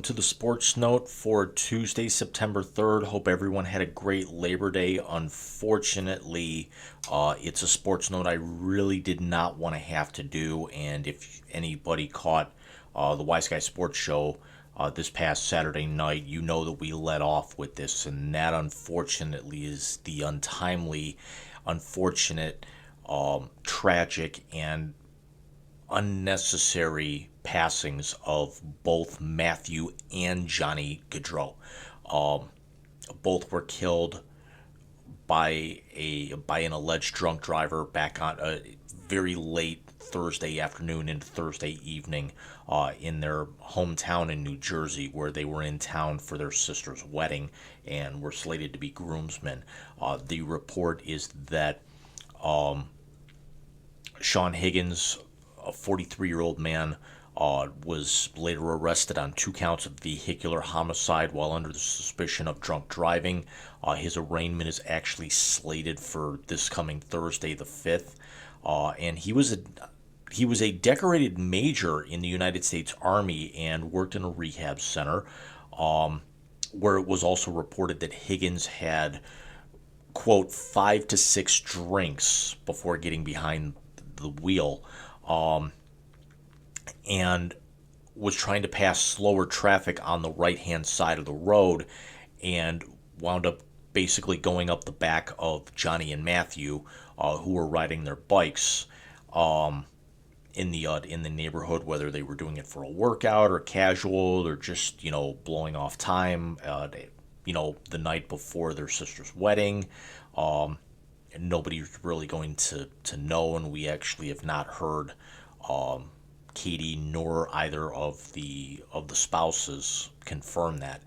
to the sports note for Tuesday, September 3rd. Hope everyone had a great Labor Day. Unfortunately, it's a sports note I really did not want to have to do. And if anybody caught the Wise Guy Sports Show this past Saturday night, you know that we let off with this. And that, unfortunately, is the untimely, unfortunate, tragic, and unnecessary passings of both Matthew and Johnny Gaudreau. Um, Both were killed by an alleged drunk driver back on a very late Thursday afternoon into Thursday evening in their hometown in New Jersey, where they were in town for their sister's wedding and were slated to be groomsmen. The report is that Sean Higgins, a 43-year-old man, was later arrested on 2 counts of vehicular homicide while under the suspicion of drunk driving. His arraignment is actually slated for this coming Thursday, the 5th. And he was a decorated major in the United States Army and worked in a rehab center, where it was also reported that Higgins had, quote, 5 to 6 drinks before getting behind the wheel, and was trying to pass slower traffic on the right-hand side of the road and wound up basically going up the back of Johnny and Matthew, who were riding their bikes in the neighborhood, whether they were doing it for a workout or casual or just blowing off time. The night before their sister's wedding. And nobody's really going to know, and we actually have not heard Katie nor either of the spouses confirm that,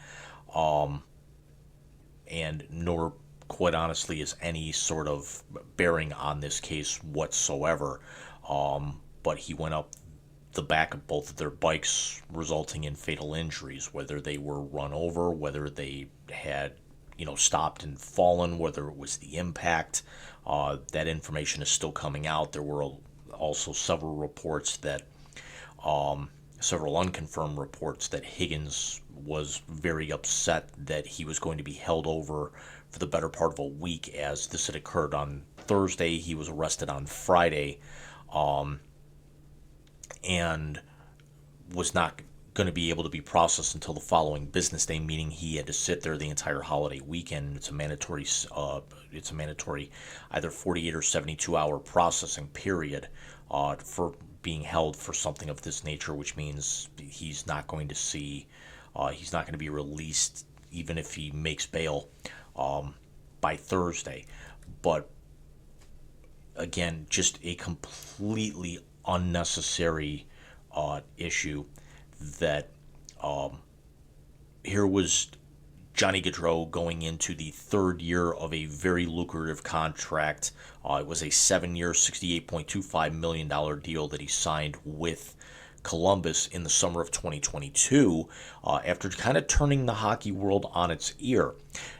and nor, quite honestly, is any sort of bearing on this case whatsoever. But he went up the back of both of their bikes, resulting in fatal injuries, whether they were run over, whether they had stopped and fallen, whether it was the impact. That information is still coming out. There were also several reports that, several unconfirmed reports that Higgins was very upset that he was going to be held over for the better part of a week, as this had occurred on Thursday. He was arrested on Friday, and was not going to be able to be processed until the following business day, meaning he had to sit there the entire holiday weekend. It's a mandatory either 48 or 72-hour processing period for being held for something of this nature, which means he's not going to be released even if he makes bail by Thursday. But again, just a completely unnecessary issue that here was Johnny Gaudreau going into the third year of a very lucrative contract. It was a 7-year, $68.25 million deal that he signed with Columbus in the summer of 2022, after kind of turning the hockey world on its ear.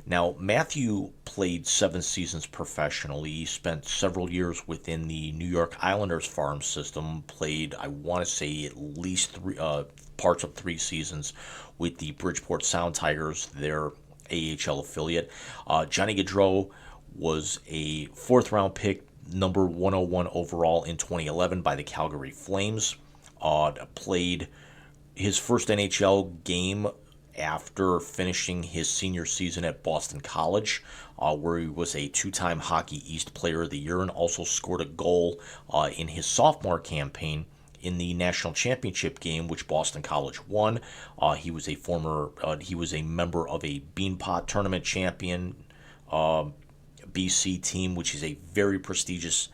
Now, Matthew played 7 seasons professionally. He spent several years within the New York Islanders farm system, played, I want to say, at least parts of 3 seasons with the Bridgeport Sound Tigers, their AHL affiliate. Johnny Gaudreau was a 4th-round pick, number 101 overall in 2011 by the Calgary Flames. Played his first NHL game after finishing his senior season at Boston College, where he was a 2-time Hockey East Player of the Year and also scored a goal in his sophomore campaign in the national championship game, which Boston College won. He was a member of a Beanpot Tournament champion BC team, which is a very prestigious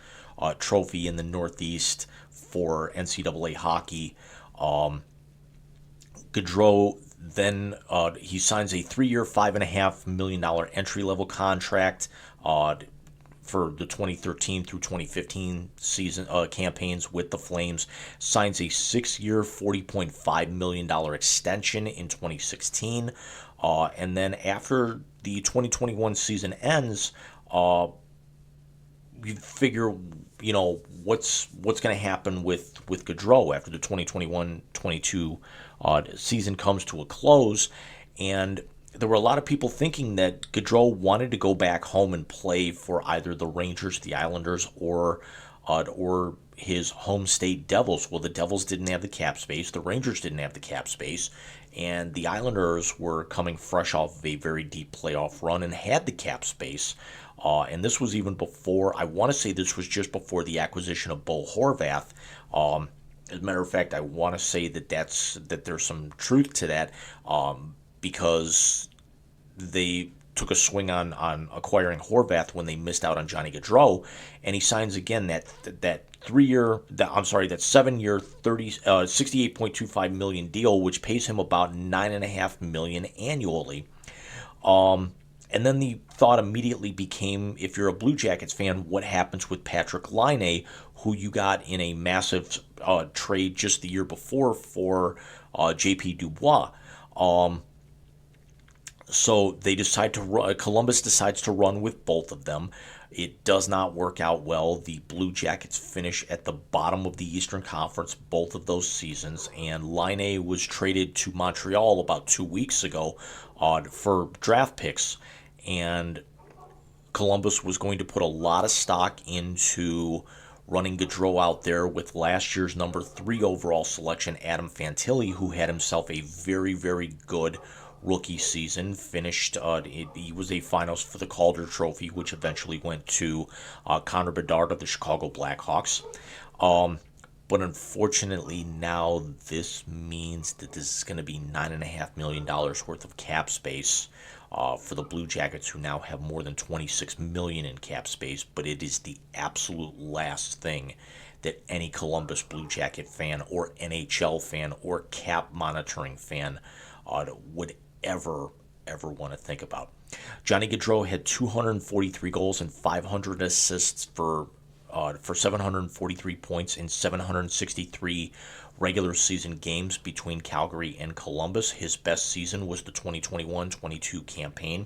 trophy in the Northeast for NCAA hockey. Gaudreau then he signs a 3-year, $5.5 million entry-level contract for the 2013 through 2015 season campaigns with the Flames. Signs a 6-year, $40.5 million extension in 2016, and then after the 2021 season ends, you figure, what's going to happen with Gaudreau after the 2021-22 season comes to a close, and there were a lot of people thinking that Gaudreau wanted to go back home and play for either the Rangers, the Islanders, or his home state Devils. Well, the Devils didn't have the cap space, the Rangers didn't have the cap space, and the Islanders were coming fresh off of a very deep playoff run and had the cap space. And this was even before, I want to say this was just before the acquisition of Bo Horvath. As a matter of fact, I want to say that there's some truth to that, because they took a swing on acquiring Horvath when they missed out on Johnny Gaudreau, and he signs again that 7-year 68.25 million deal, which pays him about $9.5 million annually. And then the thought immediately became, if you're a Blue Jackets fan, what happens with Patrick Laine, who you got in a massive trade just the year before for J.P. Dubois. So they decide to run, Columbus decides to run with both of them. It does not work out well. The Blue Jackets finish at the bottom of the Eastern Conference both of those seasons, and Laine was traded to Montreal about 2 weeks ago for draft picks, and Columbus was going to put a lot of stock into running Gaudreau out there with last year's number 3 overall selection, Adam Fantilli, who had himself a very, very good rookie season. Finished, he was a finalist for the Calder Trophy, which eventually went to Connor Bedard of the Chicago Blackhawks. But unfortunately, now this means that this is going to be $9.5 million worth of cap space for the Blue Jackets, who now have more than $26 million in cap space. But it is the absolute last thing that any Columbus Blue Jacket fan or NHL fan or cap monitoring fan would ever want to think about. Johnny Gaudreau had 243 goals and 500 assists for 743 points in 763 regular season games between Calgary and Columbus. His best season was the 2021-22 campaign,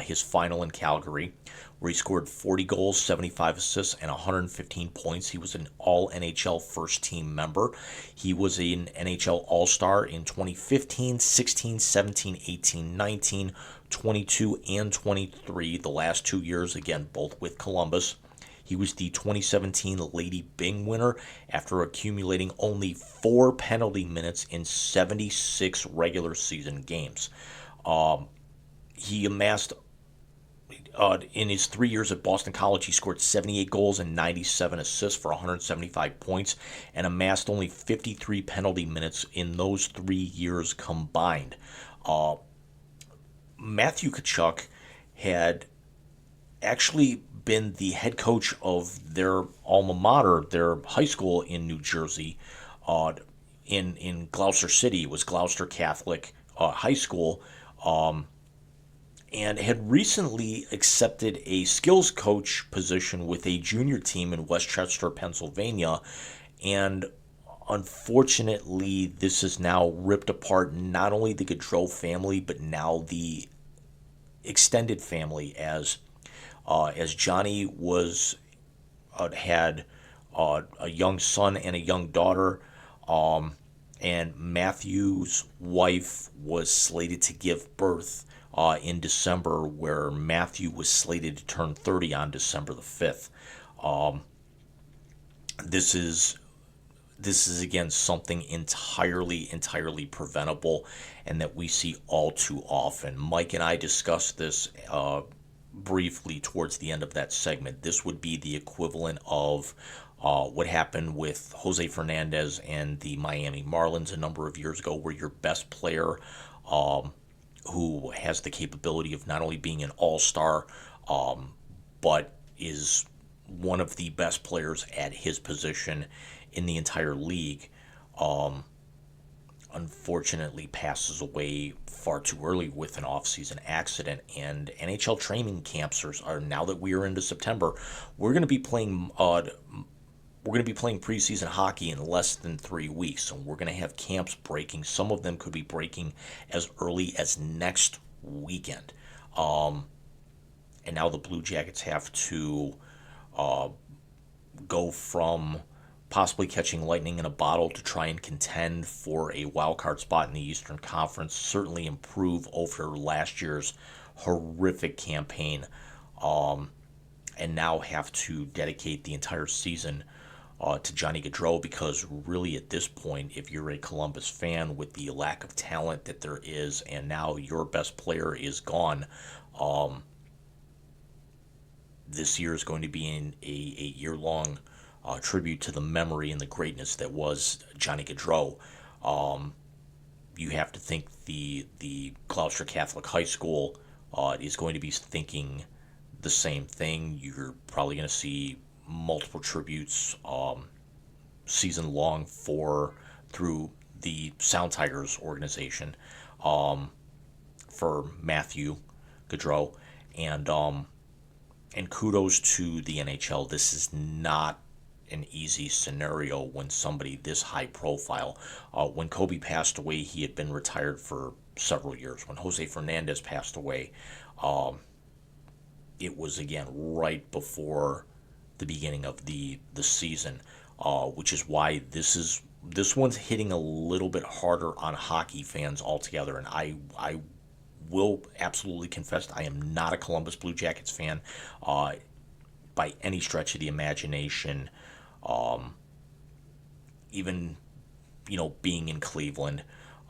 his final in Calgary, where he scored 40 goals, 75 assists, and 115 points. He was an all-NHL first-team member. He was an NHL All-Star in 2015, 16, 17, 18, 19, 22, and 23, the last 2 years, again, both with Columbus. He was the 2017 Lady Byng winner after accumulating only 4 penalty minutes in 76 regular season games. He amassed, in his 3 years at Boston College, he scored 78 goals and 97 assists for 175 points and amassed only 53 penalty minutes in those 3 years combined. Matthew Tkachuk had actually been the head coach of their alma mater, their high school in New Jersey, in Gloucester City. It was Gloucester Catholic High School, and had recently accepted a skills coach position with a junior team in Westchester, Pennsylvania, and unfortunately, this has now ripped apart not only the Gaudreau family, but now the extended family, as Johnny had a young son and a young daughter, and Matthew's wife was slated to give birth in December, where Matthew was slated to turn 30 on December the 5th. This is again something entirely preventable, and that we see all too often. Mike and I discussed this briefly towards the end of that segment. This would be the equivalent of what happened with Jose Fernandez and the Miami Marlins a number of years ago, where your best player, who has the capability of not only being an all-star, but is one of the best players at his position in the entire league, unfortunately passes away far too early with an off-season accident. And NHL training camps are now that we are into September, we're going to be playing preseason hockey in less than 3 weeks, and we're going to have camps breaking. Some of them could be breaking as early as next weekend. And now the Blue Jackets have to go from possibly catching lightning in a bottle to try and contend for a wild card spot in the Eastern Conference. Certainly improve over last year's horrific campaign, and now have to dedicate the entire season to Johnny Gaudreau, because really at this point, if you're a Columbus fan, with the lack of talent that there is, and now your best player is gone, this year is going to be a year-long tribute to the memory and the greatness that was Johnny Gaudreau. You have to think the Gloucester Catholic High School is going to be thinking the same thing. You're probably going to see multiple tributes season long through the Sound Tigers organization for Matthew Gaudreau, and kudos to the NHL. This is not an easy scenario when somebody this high profile. When Kobe passed away, he had been retired for several years. When Jose Fernandez passed away, it was again right before the beginning of the season, which is why this one's hitting a little bit harder on hockey fans altogether. And I will absolutely confess I am not a Columbus Blue Jackets fan by any stretch of the imagination. Even being in Cleveland,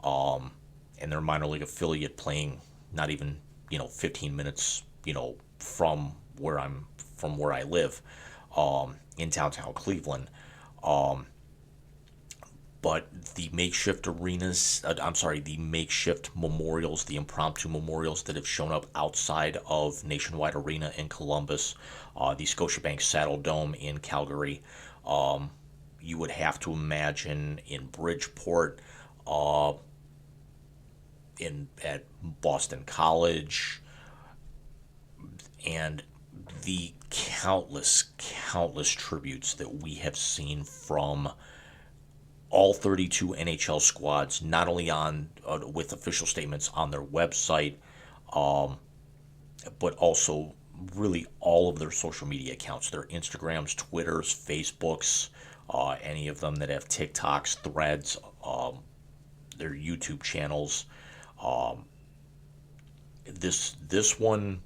and their minor league affiliate playing not even 15 minutes from where I live, in downtown Cleveland. But the makeshift arenas, the makeshift memorials, the impromptu memorials that have shown up outside of Nationwide Arena in Columbus, the Scotiabank Saddle Dome in Calgary, you would have to imagine in Bridgeport, at Boston College, and the countless tributes that we have seen from all 32 NHL squads, not only on with official statements on their website, but also really all of their social media accounts, their Instagrams, Twitters, Facebooks, any of them that have TikToks, Threads, their YouTube channels. This one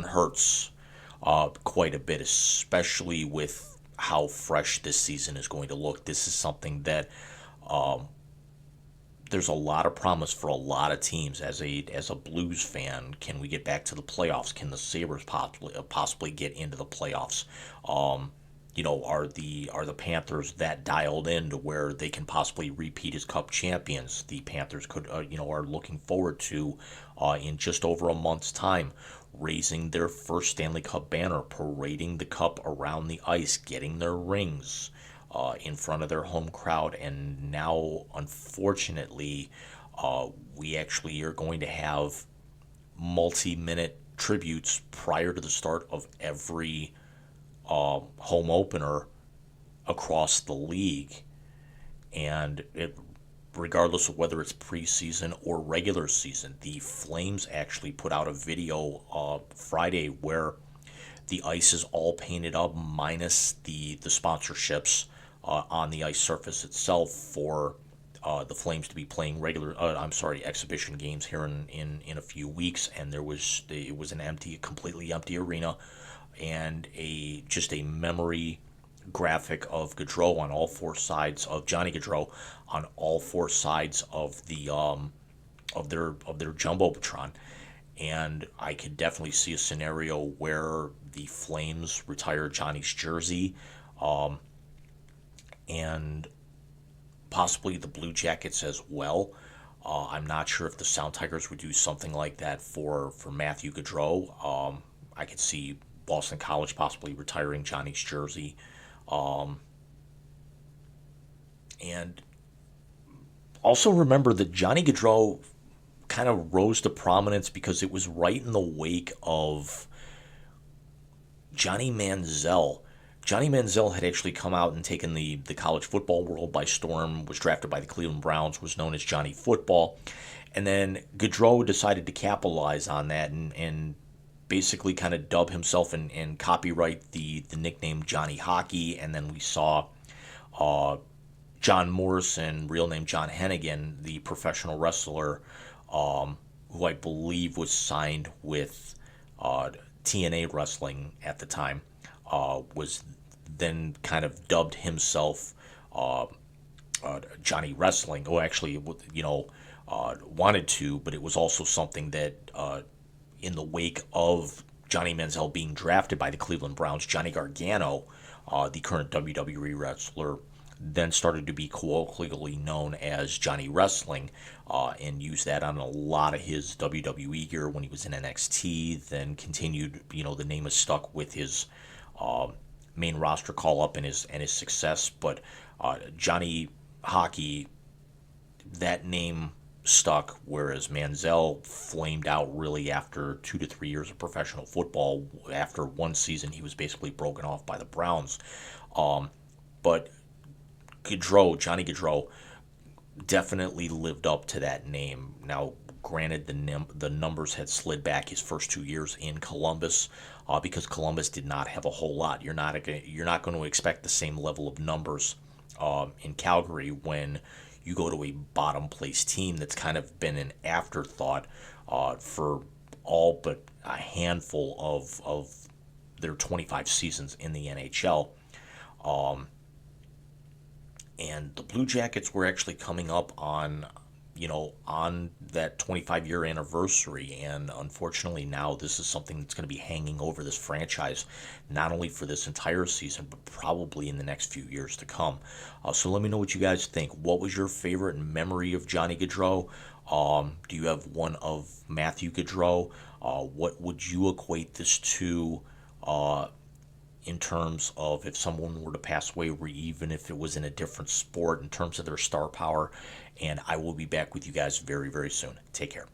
hurts quite a bit, especially with how fresh this season is going to look. This is something that there's a lot of promise for a lot of teams. As a Blues fan, can we get back to the playoffs? Can the Sabres possibly get into the playoffs? Are the Panthers that dialed in to where they can possibly repeat as Cup champions? The Panthers could are looking forward to in just over a month's time raising their first Stanley Cup banner, parading the cup around the ice, getting their rings in front of their home crowd. And now, unfortunately, we actually are going to have multi-minute tributes prior to the start of every home opener across the league. And regardless of whether it's preseason or regular season, the Flames actually put out a video Friday where the ice is all painted up minus the sponsorships on the ice surface itself for the Flames to be playing exhibition games here in a few weeks. And it was a completely empty arena, and just a memory graphic of Gaudreau on all four sides of Johnny Gaudreau on all four sides of the of their jumbotron. And I could definitely see a scenario where the Flames retire Johnny's jersey, and possibly the Blue Jackets as well. I'm not sure if the Sound Tigers would do something like that for Matthew Gaudreau. I could see Boston College possibly retiring Johnny's jersey. And also remember that Johnny Gaudreau kind of rose to prominence because it was right in the wake of Johnny Manziel. Johnny Manziel had actually come out and taken the college football world by storm, was drafted by the Cleveland Browns, was known as Johnny Football. And then Gaudreau decided to capitalize on that and basically kind of dub himself and copyright the nickname Johnny Hockey. And then we saw John Morrison, real name John Hennigan, the professional wrestler, who I believe was signed with TNA Wrestling at the time, was then kind of dubbed himself Johnny Wrestling. Oh, actually, wanted to, but it was also something that in the wake of Johnny Manziel being drafted by the Cleveland Browns, Johnny Gargano, the current WWE wrestler, then started to be colloquially known as Johnny Wrestling, and used that on a lot of his WWE gear when he was in NXT. Then continued, the name is stuck with his main roster call up and his success. But Johnny Hockey, that name stuck, whereas Manziel flamed out really after 2 to 3 years of professional football. After one season, he was basically broken off by the Browns. But Johnny Gaudreau, definitely lived up to that name. Now, granted, the numbers had slid back his first 2 years in Columbus, because Columbus did not have a whole lot. You're not going to expect the same level of numbers in Calgary when you go to a bottom place team that's kind of been an afterthought for all but a handful of their 25 seasons in the NHL. And the Blue Jackets were actually coming up on that 25-year anniversary, and unfortunately now this is something that's going to be hanging over this franchise, not only for this entire season, but probably in the next few years to come. So let me know what you guys think. What was your favorite memory of Johnny Gaudreau? Do you have one of Matthew Gaudreau? What would you equate this to in terms of if someone were to pass away, or even if it was in a different sport, in terms of their star power? And I will be back with you guys very, very soon. Take care.